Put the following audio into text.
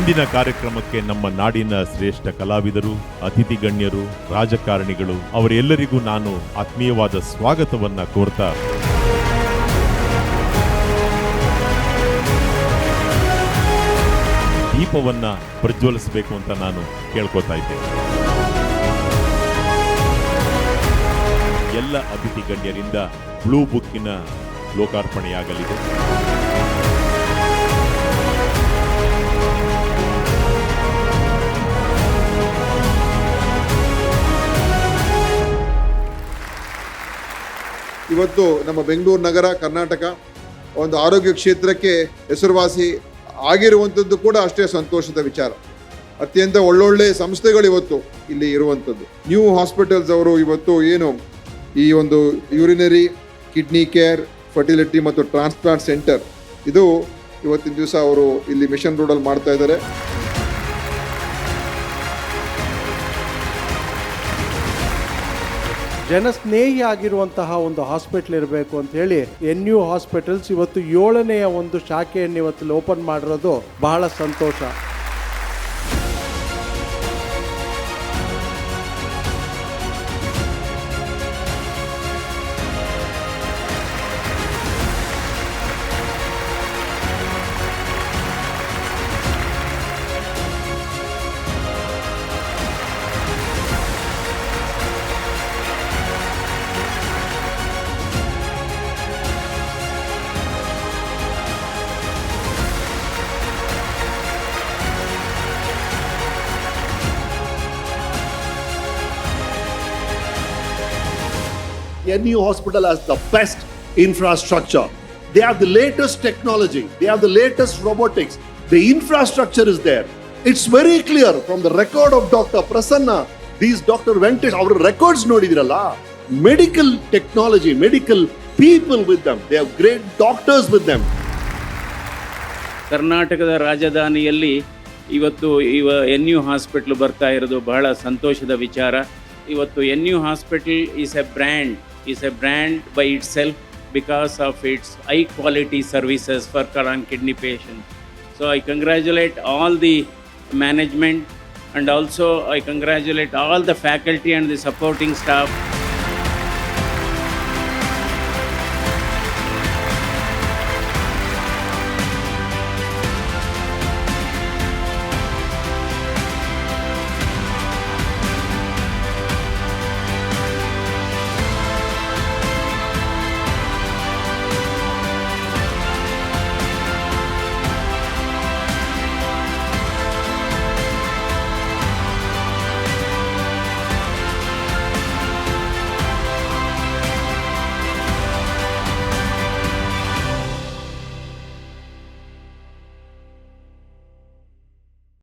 ಇಂದಿನ ಕಾರ್ಯಕ್ರಮಕ್ಕೆ ನಮ್ಮ ನಾಡಿನ ಶ್ರೇಷ್ಠ ಕಲಾವಿದರು, ಅತಿಥಿ ಗಣ್ಯರು, ರಾಜಕಾರಣಿಗಳು ಅವರೆಲ್ಲರಿಗೂ ನಾನು ಆತ್ಮೀಯವಾದ ಸ್ವಾಗತವನ್ನ ಕೋರ್ತಾ ದೀಪವನ್ನ ಪ್ರಜ್ವಲಿಸಬೇಕು ಅಂತ ನಾನು ಕೇಳ್ಕೊತಾ ಇದ್ದೇನೆ. ಎಲ್ಲ ಅತಿಥಿ ಗಣ್ಯರಿಂದ ಬ್ಲೂ ಬುಕ್ಕಿನ ಲೋಕಾರ್ಪಣೆಯಾಗಲಿದೆ. ಇವತ್ತು ನಮ್ಮ ಬೆಂಗಳೂರು ನಗರ, ಕರ್ನಾಟಕ ಒಂದು ಆರೋಗ್ಯ ಕ್ಷೇತ್ರಕ್ಕೆ ಹೆಸರುವಾಸಿ ಆಗಿರುವಂಥದ್ದು ಕೂಡ ಅಷ್ಟೇ ಸಂತೋಷದ ವಿಚಾರ. ಅತ್ಯಂತ ಒಳ್ಳೊಳ್ಳೆ ಸಂಸ್ಥೆಗಳು ಇವತ್ತು ಇಲ್ಲಿ ಇರುವಂಥದ್ದು. ನ್ಯೂ ಹಾಸ್ಪಿಟಲ್ಸ್ ಅವರು ಇವತ್ತು ಏನು ಈ ಒಂದು ಯೂರಿನರಿ, ಕಿಡ್ನಿ ಕೇರ್, ಫರ್ಟಿಲಿಟಿ ಮತ್ತು ಟ್ರಾನ್ಸ್ಪ್ಲಾಂಟ್ ಸೆಂಟರ್ ಇದು ಇವತ್ತಿನ ದಿವಸ ಅವರು ಇಲ್ಲಿ ಮಿಷನ್ ರೋಡಲ್ಲಿ ಮಾಡ್ತಾ ಇದ್ದಾರೆ. ಜನಸ್ನೇಹಿ ಆಗಿರುವಂತಹ ಒಂದು ಹಾಸ್ಪಿಟಲ್ ಇರಬೇಕು ಅಂತ ಹೇಳಿ NU ಹಾಸ್ಪಿಟಲ್ಸ್ ಇವತ್ತು 7ನೇ ಒಂದು ಶಾಖೆಯನ್ನು ಇವತ್ತು ಓಪನ್ ಮಾಡಿರೋದು ಬಹಳ ಸಂತೋಷ. NU Hospital has the best infrastructure. They have the latest technology. They have the latest robotics. The infrastructure is there. It's very clear from the record of Dr. Prasanna. These Dr. Venkatesh, our records nodidiralla. Medical technology, medical people with them. They have great doctors with them. ಕರ್ನಾಟಕದ ರಾಜಧಾನಿಯಲ್ಲಿ ಇವತ್ತು NU hospital ಬರ್ತಾ ಇರೋದು ಬಹಳ ಸಂತೋಷದ ವಿಚಾರ. ಇವತ್ತು NU hospital is a brand by itself because of its high quality services for colon kidney patients. So I congratulate all the management and also I congratulate all the faculty and the supporting staff.